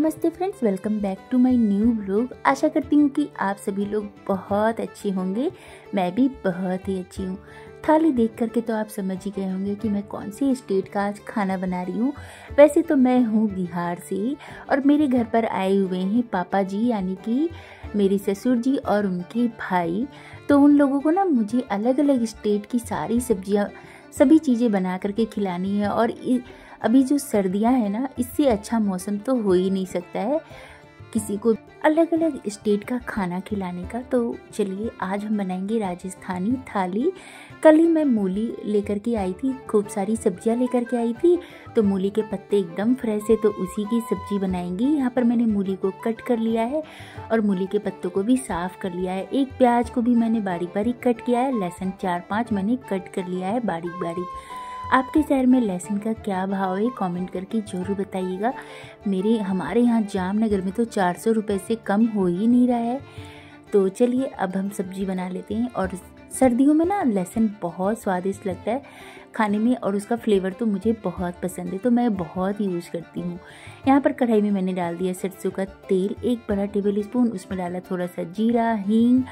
नमस्ते friends, welcome back to my new blog. आशा करती हूँ कि आप सभी लोग बहुत अच्छे होंगे। मैं भी बहुत ही अच्छी हूँ। थाली देख करके तो आप समझ ही गए होंगे कि मैं कौन सी स्टेट का आज खाना बना रही हूँ। वैसे तो मैं हूँ बिहार से और मेरे घर पर आए हुए हैं पापा जी, यानी कि मेरे ससुर जी और उनके भाई। तो उन लोगों को ना मुझे अलग अलग स्टेट की सारी सब्जियाँ, सभी चीज़ें बना करके खिलानी है। और अभी जो सर्दियां है ना, इससे अच्छा मौसम तो हो ही नहीं सकता है किसी को अलग अलग स्टेट का खाना खिलाने का। तो चलिए आज हम बनाएंगे राजस्थानी थाली। कल ही मैं मूली लेकर के आई थी, खूब सारी सब्जियां लेकर के आई थी। तो मूली के पत्ते एकदम फ्रेश है, तो उसी की सब्जी बनाएंगी। यहाँ पर मैंने मूली को कट कर लिया है और मूली के पत्तों को भी साफ कर लिया है। एक प्याज को भी मैंने बारीक बारीक कट किया है। लहसुन 4-5 मैंने कट कर लिया है बारीक बारीक। आपके शहर में लहसुन का क्या भाव है कमेंट करके ज़रूर बताइएगा। हमारे यहाँ जामनगर में तो 400 रुपये से कम हो ही नहीं रहा है। तो चलिए अब हम सब्जी बना लेते हैं। और सर्दियों में ना लहसुन बहुत स्वादिष्ट लगता है खाने में, और उसका फ्लेवर तो मुझे बहुत पसंद है, तो मैं बहुत यूज़ करती हूँ। यहाँ पर कढ़ाई में मैंने डाल दिया सरसों का तेल, 1 बड़ा टेबल स्पून। उसमें डाला थोड़ा सा जीरा, हींग,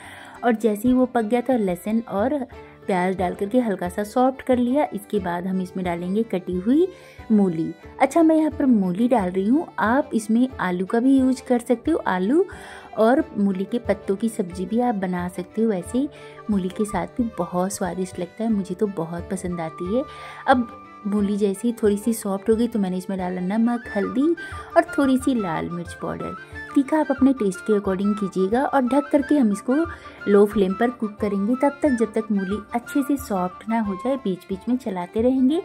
और जैसे ही वो पक गया था लहसुन और प्याज डाल करके हल्का सा सॉफ्ट कर लिया। इसके बाद हम इसमें डालेंगे कटी हुई मूली। अच्छा, मैं यहाँ पर मूली डाल रही हूँ, आप इसमें आलू का भी यूज कर सकते हो। आलू और मूली के पत्तों की सब्जी भी आप बना सकते हो। वैसे ही मूली के साथ भी बहुत स्वादिष्ट लगता है, मुझे तो बहुत पसंद आती है। अब मूली जैसी थोड़ी सी सॉफ्ट हो गई तो मैंने इसमें डाला नमक, हल्दी और थोड़ी सी लाल मिर्च पाउडर। तीखा आप अपने टेस्ट के अकॉर्डिंग कीजिएगा। और ढक करके हम इसको लो फ्लेम पर कुक करेंगे तब तक जब तक मूली अच्छे से सॉफ्ट ना हो जाए। बीच बीच में चलाते रहेंगे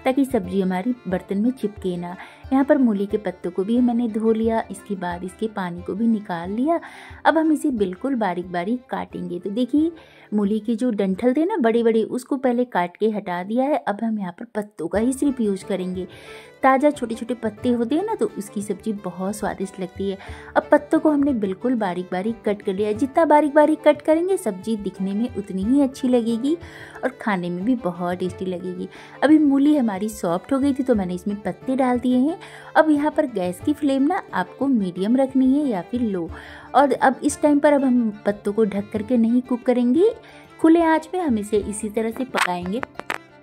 ताकि सब्जी हमारी बर्तन में चिपके ना। यहाँ पर मूली के पत्तों को भी मैंने धो लिया, इसके बाद इसके पानी को भी निकाल लिया। अब हम इसे बिल्कुल बारीक बारीक काटेंगे। तो देखिए मूली के जो डंठल थे ना बड़े बड़े, उसको पहले काट के हटा दिया है। अब हम यहाँ पर पत्तों का ही सिर्फ यूज करेंगे। ताज़ा छोटे छोटे पत्ते होते हैं ना, तो उसकी सब्जी बहुत स्वादिष्ट लगती है। अब पत्तों को हमने बिल्कुल बारीक बारीक कट कर लिया है। जितना बारीक बारीक कट करेंगे सब्जी दिखने में उतनी ही अच्छी लगेगी और खाने में भी बहुत टेस्टी लगेगी। अभी मूली हमारी सॉफ्ट हो गई थी तो मैंने इसमें पत्ते डाल दिए हैं। अब यहाँ पर गैस की फ्लेम ना आपको मीडियम रखनी है या फिर लो। और अब इस टाइम पर अब हम पत्तों को ढक करके नहीं कुक करेंगे, खुले आंच में हम इसे इसी तरह से पकाएंगे।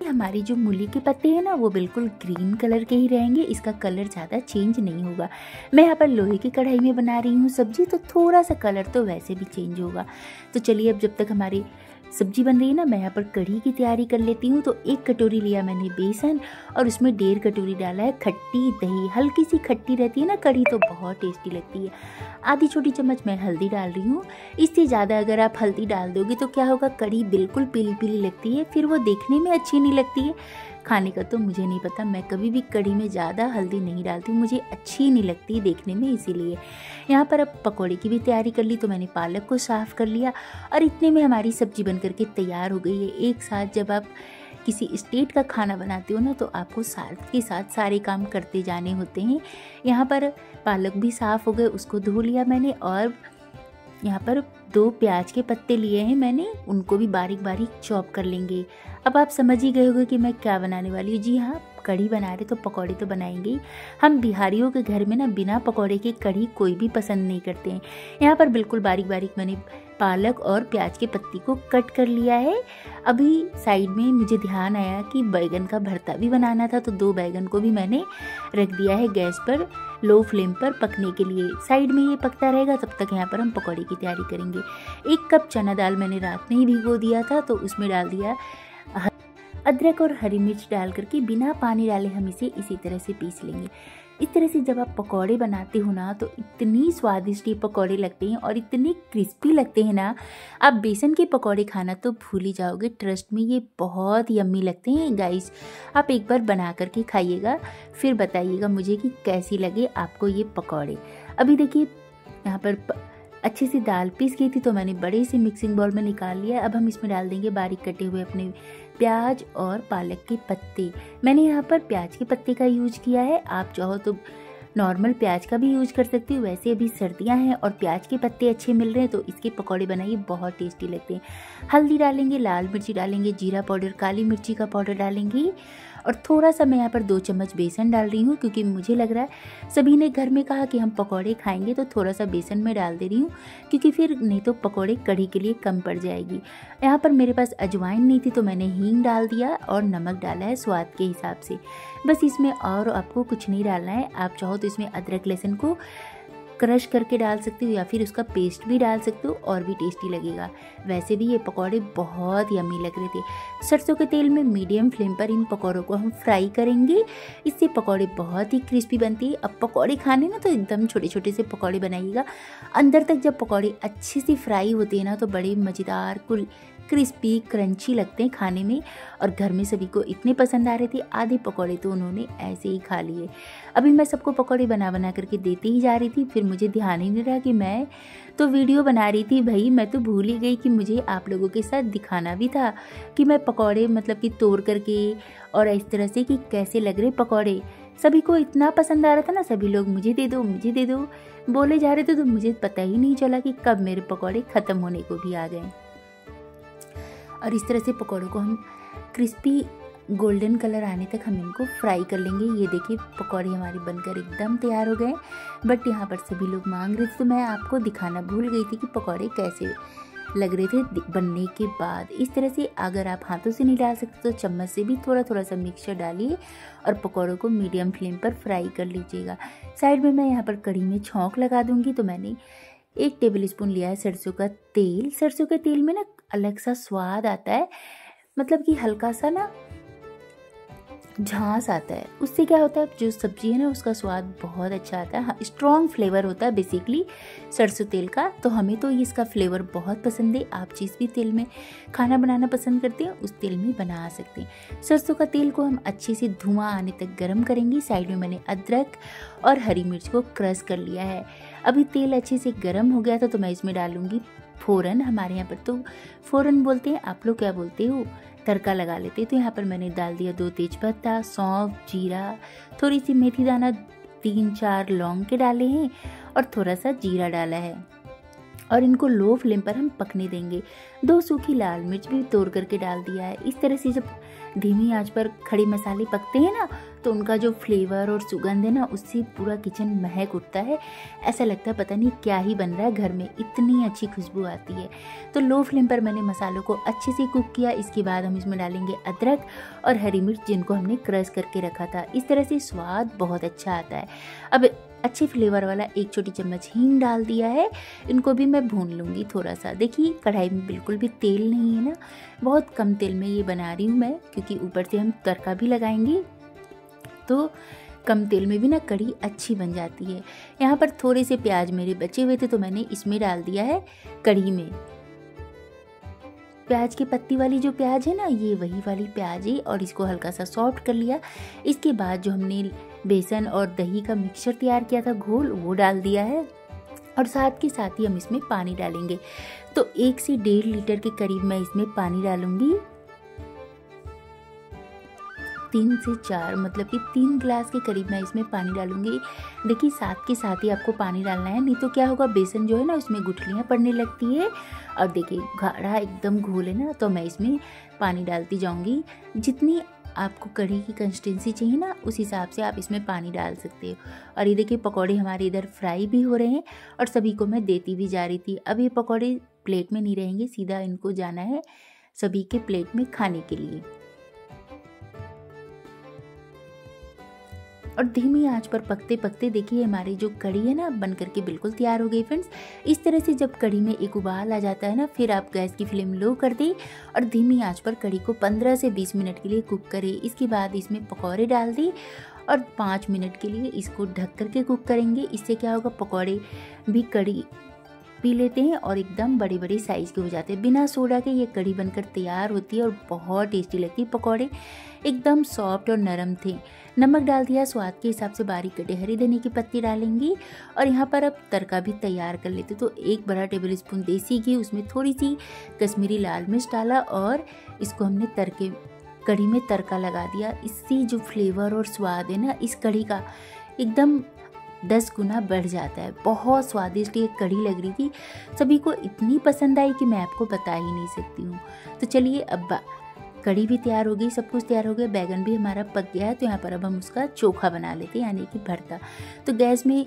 हमारी जो मूली के पत्ते हैं ना वो बिल्कुल ग्रीन कलर के ही रहेंगे, इसका कलर ज़्यादा चेंज नहीं होगा। मैं यहाँ पर लोहे की कढ़ाई में बना रही हूँ सब्जी, तो थोड़ा सा कलर तो वैसे भी चेंज होगा। तो चलिए अब जब तक हमारी सब्जी बन रही है ना, मैं यहाँ पर कढ़ी की तैयारी कर लेती हूँ। तो 1 कटोरी लिया मैंने बेसन और उसमें 1.5 कटोरी डाला है खट्टी दही। हल्की सी खट्टी रहती है ना कढ़ी तो बहुत टेस्टी लगती है। आधी छोटी चम्मच मैं हल्दी डाल रही हूँ। इससे ज़्यादा अगर आप हल्दी डाल दोगे तो क्या होगा, कढ़ी बिल्कुल पीली पीली लगती है, फिर वो देखने में अच्छी नहीं लगती है। खाने का तो मुझे नहीं पता, मैं कभी भी कढ़ी में ज़्यादा हल्दी नहीं डालती हूँ, मुझे अच्छी नहीं लगती देखने में, इसीलिए। यहाँ पर अब पकौड़े की भी तैयारी कर ली। तो मैंने पालक को साफ़ कर लिया और इतने में हमारी सब्जी बन करके तैयार हो गई है। एक साथ जब आप किसी स्टेट का खाना बनाते हो ना, तो आपको साथ के साथ सारे काम करते जाने होते हैं। यहाँ पर पालक भी साफ़ हो गए, उसको धो लिया मैंने। और यहाँ पर 2 प्याज के पत्ते लिए हैं मैंने, उनको भी बारीक बारीक चॉप कर लेंगे। अब आप समझ ही गए होंगे कि मैं क्या बनाने वाली हूँ। जी हाँ, कढ़ी बना रहे तो पकौड़े तो बनाएंगे ही। हम बिहारियों के घर में ना बिना पकौड़े के कढ़ी कोई भी पसंद नहीं करते हैं। यहाँ पर बिल्कुल बारीक बारीक मैंने पालक और प्याज के पत्ती को कट कर लिया है। अभी साइड में मुझे ध्यान आया कि बैगन का भरता भी बनाना था, तो 2 बैगन को भी मैंने रख दिया है गैस पर लो फ्लेम पर पकने के लिए। साइड में ये पकता रहेगा, तब तक यहाँ पर हम पकौड़े की तैयारी करेंगे। 1 कप चना दाल मैंने रात में ही भिगो दिया था, तो उसमें डाल दिया अदरक और हरी मिर्च डाल करके बिना पानी डाले हम इसे इसी तरह से पीस लेंगे। इस तरह से जब आप पकौड़े बनाते हो ना, तो इतनी स्वादिष्ट ये पकौड़े लगते हैं और इतने क्रिस्पी लगते हैं ना, आप बेसन के पकौड़े खाना तो भूल ही जाओगे। ट्रस्ट में ये बहुत यम्मी लगते हैं गाइस। आप एक बार बना करके खाइएगा, फिर बताइएगा मुझे कि कैसी लगे आपको ये पकौड़े। अभी देखिए यहाँ पर अच्छे से दाल पीस गई थी, तो मैंने बड़े से मिक्सिंग बाउल में निकाल लिया। अब हम इसमें डाल देंगे बारीक कटे हुए अपने प्याज और पालक के पत्ते। मैंने यहाँ पर प्याज के पत्ते का यूज किया है, आप चाहो तो नॉर्मल प्याज का भी यूज कर सकती हूँ। वैसे अभी सर्दियाँ हैं और प्याज के पत्ते अच्छे मिल रहे हैं तो इसके पकौड़े बनाइए, बहुत टेस्टी लगते हैं। हल्दी डालेंगे, लाल मिर्ची डालेंगे, जीरा पाउडर, काली मिर्ची का पाउडर डालेंगे और थोड़ा सा मैं यहाँ पर 2 चम्मच बेसन डाल रही हूँ, क्योंकि मुझे लग रहा है सभी ने घर में कहा कि हम पकौड़े खाएंगे तो थोड़ा सा बेसन में डाल दे रही हूँ, क्योंकि फिर नहीं तो पकौड़े कढ़ी के लिए कम पड़ जाएगी। यहाँ पर मेरे पास अजवाइन नहीं थी तो मैंने हींग डाल दिया और नमक डाला है स्वाद के हिसाब से। बस इसमें और आपको कुछ नहीं डालना है। आप चाहो तो इसमें अदरक लहसुन को क्रश करके डाल सकते हो या फिर उसका पेस्ट भी डाल सकते हो और भी टेस्टी लगेगा। वैसे भी ये पकौड़े बहुत यम्मी लग रहे थे। सरसों के तेल में मीडियम फ्लेम पर इन पकौड़ों को हम फ्राई करेंगे, इससे पकौड़े बहुत ही क्रिस्पी बनती है। अब पकौड़े खाने ना तो एकदम छोटे छोटे से पकौड़े बनाइएगा। अंदर तक जब पकौड़े अच्छे से फ्राई होते हैं ना तो बड़े मज़ेदार क्रिस्पी क्रंची लगते हैं खाने में, और घर में सभी को इतने पसंद आ रहे थे। आधे पकौड़े तो उन्होंने ऐसे ही खा लिए। अभी मैं सबको पकौड़े बना बना करके देते ही जा रही थी, फिर मुझे ध्यान ही नहीं रहा कि मैं तो वीडियो बना रही थी। भाई मैं तो भूल ही गई कि मुझे आप लोगों के साथ दिखाना भी था कि मैं पकौड़े मतलब कि तोड़ करके और इस तरह से कि कैसे लग रहे पकौड़े। सभी को इतना पसंद आ रहा था ना, सभी लोग मुझे दे दो बोले जा रहे थे, तो मुझे पता ही नहीं चला कि कब मेरे पकौड़े ख़त्म होने को भी आ गए। और इस तरह से पकौड़ों को हम क्रिस्पी गोल्डन कलर आने तक हम इनको फ्राई कर लेंगे। ये देखिए पकौड़े हमारे बनकर एकदम तैयार हो गए। बट यहाँ पर सभी लोग मांग रहे थे तो मैं आपको दिखाना भूल गई थी कि पकौड़े कैसे लग रहे थे बनने के बाद। इस तरह से अगर आप हाथों से नहीं डाल सकते तो चम्मच से भी थोड़ा थोड़ा सा मिक्सचर डालिए और पकौड़ों को मीडियम फ्लेम पर फ्राई कर लीजिएगा। साइड में मैं यहाँ पर कढ़ी में छौंक लगा दूंगी। तो मैंने 1 टेबल स्पून लिया है सरसों का तेल। सरसों के तेल में ना अलग सा स्वाद आता है, मतलब कि हल्का सा ना झांस आता है। उससे क्या होता है, जो सब्जी है ना उसका स्वाद बहुत अच्छा आता है। स्ट्रॉन्ग फ्लेवर होता है बेसिकली सरसों तेल का, तो हमें तो इसका फ्लेवर बहुत पसंद है। आप जिस भी तेल में खाना बनाना पसंद करते हैं उस तेल में बना सकते हैं। सरसों का तेल को हम अच्छे से धुआं आने तक गर्म करेंगे। साइड में मैंने अदरक और हरी मिर्च को क्रश कर लिया है। अभी तेल अच्छे से गर्म हो गया था तो मैं इसमें डालूंगी फोरन। हमारे यहाँ पर तो फोरन बोलते हैं, आप लोग क्या बोलते हो? तड़का लगा लेते हैं। तो यहाँ पर मैंने डाल दिया 2 तेजपत्ता, सौंफ, जीरा, थोड़ी सी मेथी दाना, 3-4 लौंग के डाले हैं और थोड़ा सा जीरा डाला है और इनको लो फ्लेम पर हम पकने देंगे। 2 सूखी लाल मिर्च भी तोड़ करके डाल दिया है। इस तरह से जब धीमी आंच पर खड़े मसाले पकते हैं ना तो उनका जो फ्लेवर और सुगंध है ना उससे पूरा किचन महक उठता है। ऐसा लगता है पता नहीं क्या ही बन रहा है घर में, इतनी अच्छी खुशबू आती है। तो लो फ्लेम पर मैंने मसालों को अच्छे से कुक किया। इसके बाद हम इसमें डालेंगे अदरक और हरी मिर्च जिनको हमने क्रश करके रखा था। इस तरह से स्वाद बहुत अच्छा आता है। अब अच्छे फ्लेवर वाला 1 छोटी चम्मच हींग डाल दिया है। इनको भी मैं भून लूँगी थोड़ा सा। देखिए कढ़ाई में बिल्कुल भी तेल नहीं है ना, बहुत कम तेल में ये बना रही हूँ मैं, क्योंकि ऊपर से हम तड़का भी लगाएंगे तो कम तेल में भी ना कढ़ी अच्छी बन जाती है। यहाँ पर थोड़े से प्याज मेरे बचे हुए थे तो मैंने इसमें डाल दिया है कढ़ी में। प्याज की पत्ती वाली जो प्याज है ना, ये वही वाली प्याज है और इसको हल्का सा सॉफ्ट कर लिया। इसके बाद जो हमने बेसन और दही का मिक्सचर तैयार किया था घोल, वो डाल दिया है और साथ के साथ ही हम इसमें पानी डालेंगे। तो 1 से 1.5 लीटर के करीब मैं इसमें पानी डालूंगी। 3 से 4 मतलब कि 3 गिलास के करीब मैं इसमें पानी डालूंगी। देखिए साथ के साथ ही आपको पानी डालना है, नहीं तो क्या होगा बेसन जो है ना उसमें गुठलियाँ पड़ने लगती है। और देखिए गाढ़ा एकदम घोल है ना, तो मैं इसमें पानी डालती जाऊंगी। जितनी आपको कढ़ी की कंसिस्टेंसी चाहिए ना उस हिसाब से आप इसमें पानी डाल सकते हो। और ये देखिए पकौड़े हमारे इधर फ्राई भी हो रहे हैं और सभी को मैं देती भी जा रही थी। अब ये पकौड़े प्लेट में नहीं रहेंगे, सीधा इनको जाना है सभी के प्लेट में खाने के लिए। और धीमी आंच पर पकते पकते देखिए हमारी जो कढ़ी है ना बन करके बिल्कुल तैयार हो गई फ्रेंड्स। इस तरह से जब कढ़ी में एक उबाल आ जाता है ना, फिर आप गैस की फ्लेम लो कर दें और धीमी आंच पर कढ़ी को 15 से 20 मिनट के लिए कुक करें। इसके बाद इसमें पकौड़े डाल दें और 5 मिनट के लिए इसको ढक करके कुक करेंगे। इससे क्या होगा, पकौड़े भी कढ़ी पी लेते हैं और एकदम बड़े बड़े साइज़ के हो जाते हैं। बिना सोडा के ये कढ़ी बनकर तैयार होती है और बहुत टेस्टी लगती है। पकौड़े एकदम सॉफ्ट और नरम थे। नमक डाल दिया स्वाद के हिसाब से, बारीक कटे हरी धनिया की पत्ती डालेंगी और यहाँ पर अब तड़का भी तैयार कर लेते। तो 1 बड़ा टेबल स्पून देसी घी, उसमें थोड़ी सी कश्मीरी लाल मिर्च डाला और इसको हमने कढ़ी में तड़का लगा दिया। इससे जो फ्लेवर और स्वाद है ना इस कढ़ी का एकदम 10 गुना बढ़ जाता है। बहुत स्वादिष्ट ये कढ़ी लग रही थी, सभी को इतनी पसंद आई कि मैं आपको बता ही नहीं सकती हूँ। तो चलिए अब कढ़ी भी तैयार हो गई, सब कुछ तैयार हो गया, बैगन भी हमारा पक गया है। तो यहाँ पर अब हम उसका चोखा बना लेते हैं, यानी कि भरता। तो गैस में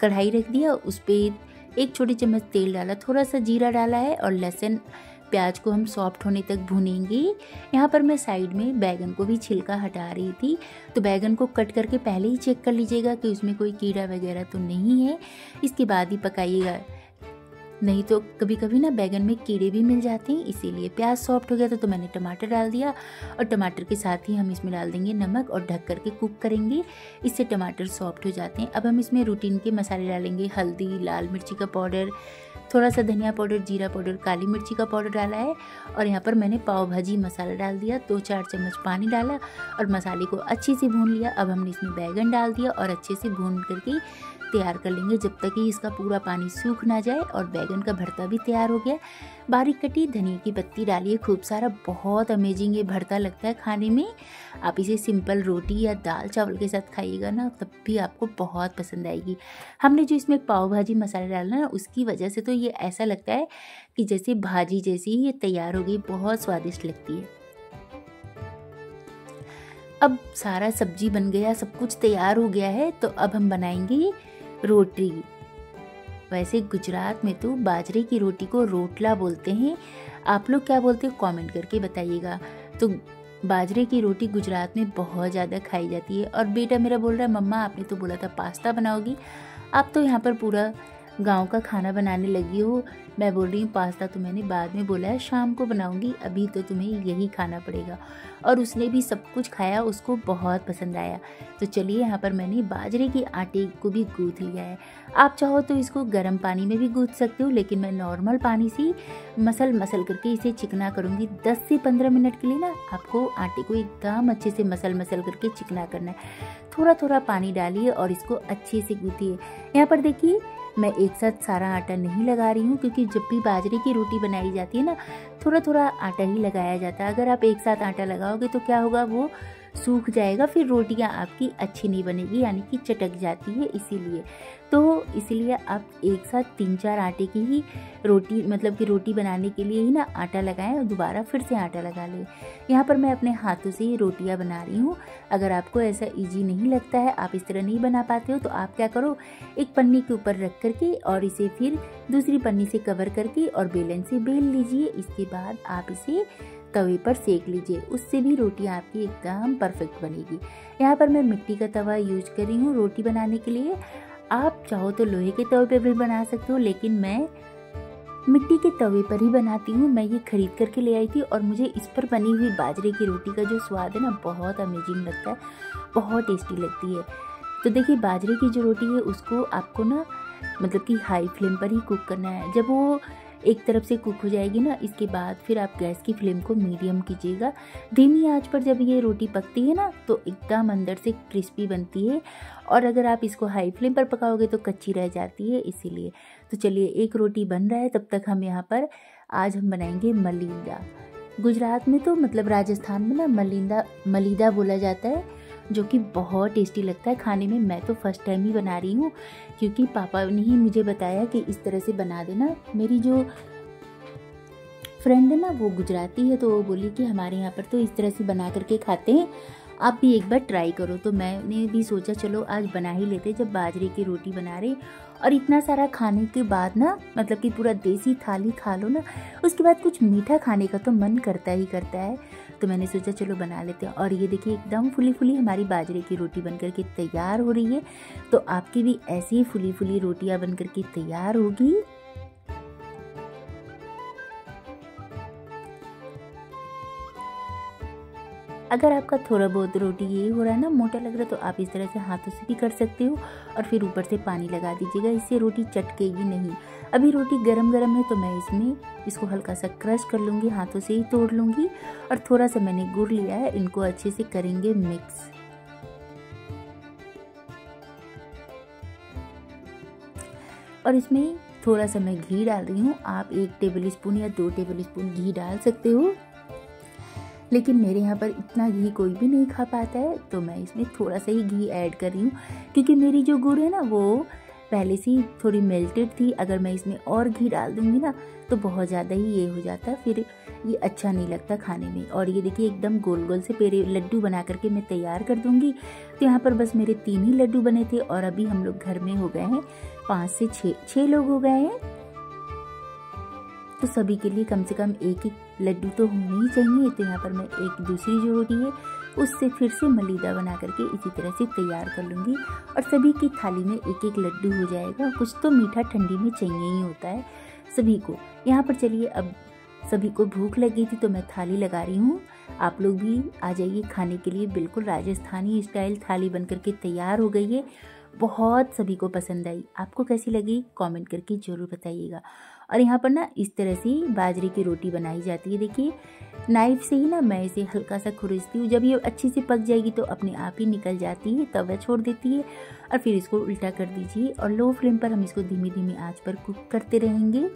कढ़ाई रख दिया, उस पर 1 छोटी चम्मच तेल डाला, थोड़ा सा जीरा डाला है और लहसुन प्याज को हम सॉफ्ट होने तक भूनेंगे। यहाँ पर मैं साइड में बैगन को भी छिलका हटा रही थी। तो बैगन को कट करके पहले ही चेक कर लीजिएगा कि उसमें कोई कीड़ा वगैरह तो नहीं है, इसके बाद ही पकाइएगा, नहीं तो कभी कभी ना बैगन में कीड़े भी मिल जाते हैं। इसीलिए प्याज सॉफ्ट हो गया तो मैंने टमाटर डाल दिया और टमाटर के साथ ही हम इसमें डाल देंगे नमक और ढक करके कुक करेंगे, इससे टमाटर सॉफ्ट हो जाते हैं। अब हम इसमें रूटीन के मसाले डालेंगे, हल्दी, लाल मिर्ची का पाउडर, थोड़ा सा धनिया पाउडर, जीरा पाउडर, काली मिर्ची का पाउडर डाला है और यहाँ पर मैंने पाव भाजी मसाला डाल दिया। 2-4 चम्मच पानी डाला और मसाले को अच्छे से भून लिया। अब हमने इसमें बैगन डाल दिया और अच्छे से भून करके तैयार कर लेंगे जब तक कि इसका पूरा पानी सूख ना जाए। और बैगन का भरता भी तैयार हो गया। बारीक कटी धनिया की पत्ती डालिए खूब सारा, बहुत अमेजिंग ये भरता लगता है खाने में। आप इसे सिंपल रोटी या दाल चावल के साथ खाइएगा ना, तब भी आपको बहुत पसंद आएगी। हमने जो इसमें पाव भाजी मसाला डाला ना, उसकी वजह से तो ये ऐसा लगता है कि जैसे भाजी जैसी ही ये तैयार हो गई, बहुत स्वादिष्ट लगती है। अब सारा सब्जी बन गया, सब कुछ तैयार हो गया है। तो अब हम बनाएंगे रोटी। वैसे गुजरात में तो बाजरे की रोटी को रोटला बोलते हैं, आप लोग क्या बोलते हो कमेंट करके बताइएगा। तो बाजरे की रोटी गुजरात में बहुत ज़्यादा खाई जाती है। और बेटा मेरा बोल रहा है मम्मा आपने तो बोला था पास्ता बनाओगी, आप तो यहाँ पर पूरा गांव का खाना बनाने लगी हो। मैं बोल रही हूँ पास्ता तो मैंने बाद में बोला है, शाम को बनाऊंगी, अभी तो तुम्हें यही खाना पड़ेगा। और उसने भी सब कुछ खाया, उसको बहुत पसंद आया। तो चलिए यहाँ पर मैंने बाजरे के आटे को भी गूँथ लिया है। आप चाहो तो इसको गर्म पानी में भी गूँथ सकते हो, लेकिन मैं नॉर्मल पानी से मसल करके इसे चिकना करूँगी। 10 से 15 मिनट के लिए ना आपको आटे को एकदम अच्छे से मसल करके चिकना करना है। थोड़ा थोड़ा पानी डालिए और इसको अच्छे से गूँथिए। यहाँ पर देखिए मैं एक साथ सारा आटा नहीं लगा रही हूँ, क्योंकि जब भी बाजरे की रोटी बनाई जाती है ना, थोड़ा थोड़ा आटा ही लगाया जाता है। अगर आप एक साथ आटा लगाओगे तो क्या होगा, वो सूख जाएगा, फिर रोटियां आपकी अच्छी नहीं बनेगी, यानी कि चटक जाती है। इसीलिए आप एक साथ 3-4 आटे की ही रोटी, मतलब कि रोटी बनाने के लिए ही ना आटा लगाएं और दोबारा फिर से आटा लगा लें। यहाँ पर मैं अपने हाथों से ही रोटियां बना रही हूँ। अगर आपको ऐसा इजी नहीं लगता है, आप इस तरह नहीं बना पाते हो, तो आप क्या करो, एक पन्नी के ऊपर रख करके और इसे फिर दूसरी पन्नी से कवर करके और बेलन से बेल लीजिए। इसके बाद आप इसे तवे पर सेक लीजिए, उससे भी रोटियां आपकी एकदम परफेक्ट बनेगी। यहाँ पर मैं मिट्टी का तवा यूज कर रही हूँ रोटी बनाने के लिए। आप चाहो तो लोहे के तवे पर भी बना सकते हो, लेकिन मैं मिट्टी के तवे पर ही बनाती हूँ। मैं ये खरीद करके ले आई थी और मुझे इस पर बनी हुई बाजरे की रोटी का जो स्वाद है ना, बहुत अमेजिंग लगता है, बहुत टेस्टी लगती है। तो देखिए बाजरे की जो रोटी है उसको आपको ना मतलब कि हाई फ्लेम पर ही कुक करना है। जब वो एक तरफ से कुक हो जाएगी ना, इसके बाद फिर आप गैस की फ्लेम को मीडियम कीजिएगा। धीमी आंच पर जब ये रोटी पकती है ना, तो एकदम अंदर से क्रिस्पी बनती है, और अगर आप इसको हाई फ्लेम पर पकाओगे तो कच्ची रह जाती है, इसीलिए। तो चलिए एक रोटी बन रहा है, तब तक हम यहाँ पर आज हम बनाएंगे मलिंदा। गुजरात में तो मतलब राजस्थान में ना मलिदा बोला जाता है, जो कि बहुत टेस्टी लगता है खाने में। मैं तो फर्स्ट टाइम ही बना रही हूँ, क्योंकि पापा ने ही मुझे बताया कि इस तरह से बना देना। मेरी जो फ्रेंड है ना वो गुजराती है, तो वो बोली कि हमारे यहाँ पर तो इस तरह से बना करके खाते हैं, आप भी एक बार ट्राई करो। तो मैंने भी सोचा चलो आज बना ही लेते, जब बाजरे की रोटी बना रहे। और इतना सारा खाने के बाद ना, मतलब कि पूरा देसी थाली खा लो ना, उसके बाद कुछ मीठा खाने का तो मन करता ही करता है। तो मैंने सोचा चलो बना लेते हैं। और ये देखिए एकदम फुली फुली हमारी बाजरे की रोटी बनकर के तैयार हो रही है। तो आपकी भी ऐसी ही फुली फुली रोटियां बनकर के तैयार होगी। अगर आपका थोड़ा बहुत रोटी ये हो रहा है ना, मोटा लग रहा है, तो आप इस तरह से हाथों से भी कर सकते हो और फिर ऊपर से पानी लगा दीजिएगा, इससे रोटी चटकेगी नहीं। अभी रोटी गरम गरम है, तो मैं इसको हल्का सा क्रश कर लूँगी, हाथों से ही तोड़ लूँगी। और थोड़ा सा मैंने गुड़ लिया है, इनको अच्छे से करेंगे मिक्स। और इसमें थोड़ा सा मैं घी डाल रही हूँ, आप 1 टेबल स्पून या 2 टेबल स्पून घी डाल सकते हो। लेकिन मेरे यहाँ पर इतना घी कोई भी नहीं खा पाता है, तो मैं इसमें थोड़ा सा ही घी ऐड कर रही हूँ, क्योंकि मेरी जो गुड़ है ना वो पहले से ही थोड़ी मेल्टेड थी। अगर मैं इसमें और घी डाल दूँगी ना तो बहुत ज़्यादा ही ये हो जाता है, फिर ये अच्छा नहीं लगता खाने में। और ये देखिए एकदम गोल गोल से पेड़े लड्डू बना करके मैं तैयार कर दूँगी। तो यहाँ पर बस मेरे 3 ही लड्डू बने थे और अभी हम लोग घर में हो गए हैं 5 से 6 लोग हो गए हैं। तो सभी के लिए कम से कम एक लड्डू तो होने ही चाहिए। तो यहाँ पर मैं एक दूसरी जो रोटी है उससे फिर से मलीदा बना करके इसी तरह से तैयार कर लूँगी और सभी की थाली में एक एक लड्डू हो जाएगा। कुछ तो मीठा ठंडी में चाहिए ही होता है सभी को। यहाँ पर चलिए, अब सभी को भूख लगी थी तो मैं थाली लगा रही हूँ। आप लोग भी आ जाइए खाने के लिए। बिल्कुल राजस्थानी स्टाइल थाली बन करके तैयार हो गई है। बहुत सभी को पसंद आई। आपको कैसी लगी कमेंट करके ज़रूर बताइएगा। और यहाँ पर ना इस तरह से बाजरे की रोटी बनाई जाती है। देखिए नाइफ से ही ना मैं इसे हल्का सा खुरसती हूँ। जब ये अच्छी से पक जाएगी तो अपने आप ही निकल जाती है, तवा छोड़ देती है। और फिर इसको उल्टा कर दीजिए और लो फ्लेम पर हम इसको धीमी धीमी आंच पर कुक करते रहेंगे।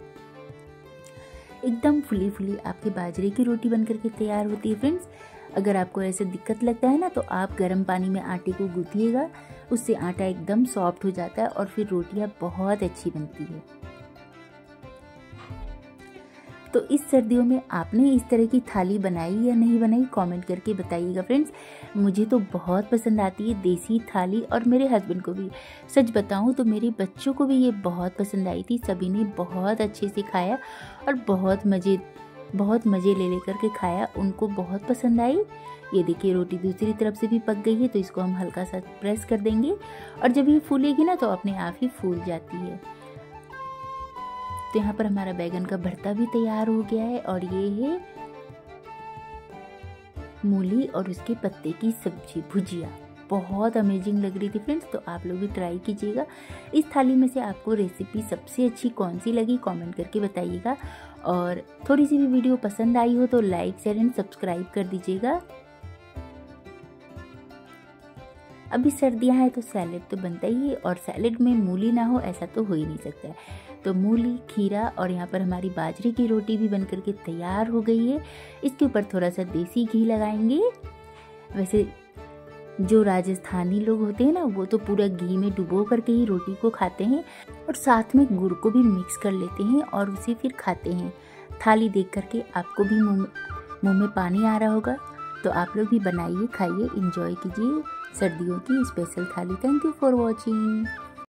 एकदम फुली फुली आपकी बाजरे की रोटी बन करके तैयार होती है। फ्रेंड्स, अगर आपको ऐसे दिक्कत लगता है ना तो आप गर्म पानी में आटे को गूंथिएगा, उससे आटा एकदम सॉफ्ट हो जाता है और फिर रोटियां बहुत अच्छी बनती है। तो इस सर्दियों में आपने इस तरह की थाली बनाई या नहीं बनाई कमेंट करके बताइएगा। फ्रेंड्स, मुझे तो बहुत पसंद आती है देसी थाली और मेरे हस्बैंड को भी। सच बताऊं तो मेरे बच्चों को भी ये बहुत पसंद आई थी। सभी ने बहुत अच्छे से खाया और बहुत मज़े ले लेकर के खाया। उनको बहुत पसंद आई। ये देखिए रोटी दूसरी तरफ से भी पक गई है, तो इसको हम हल्का सा प्रेस कर देंगे और जब ये फूलेगी ना तो अपने आप ही फूल जाती है। तो यहाँ पर हमारा बैगन का भरता भी तैयार हो गया है और ये है मूली और उसके पत्ते की सब्जी भुजिया। बहुत अमेजिंग लग रही थी फ्रेंड्स, तो आप लोग भी ट्राई कीजिएगा। इस थाली में से आपको रेसिपी सबसे अच्छी कौन सी लगी कमेंट करके बताइएगा। और थोड़ी सी भी वीडियो पसंद आई हो तो लाइक शेयर एंड सब्सक्राइब कर दीजिएगा। अभी सर्दियां हैं तो सैलेड तो बनता ही है और सैलेड में मूली ना हो ऐसा तो हो ही नहीं सकता है। तो मूली, खीरा और यहाँ पर हमारी बाजरे की रोटी भी बन करके तैयार हो गई है। इसके ऊपर थोड़ा सा देसी घी लगाएंगे। वैसे जो राजस्थानी लोग होते हैं ना वो तो पूरा घी में डुबो करके ही रोटी को खाते हैं और साथ में गुड़ को भी मिक्स कर लेते हैं और उसे फिर खाते हैं। थाली देख करके आपको भी मुंह में पानी आ रहा होगा। तो आप लोग भी बनाइए, खाइए, एंजॉय कीजिए सर्दियों की स्पेशल थाली। Thank you for watching.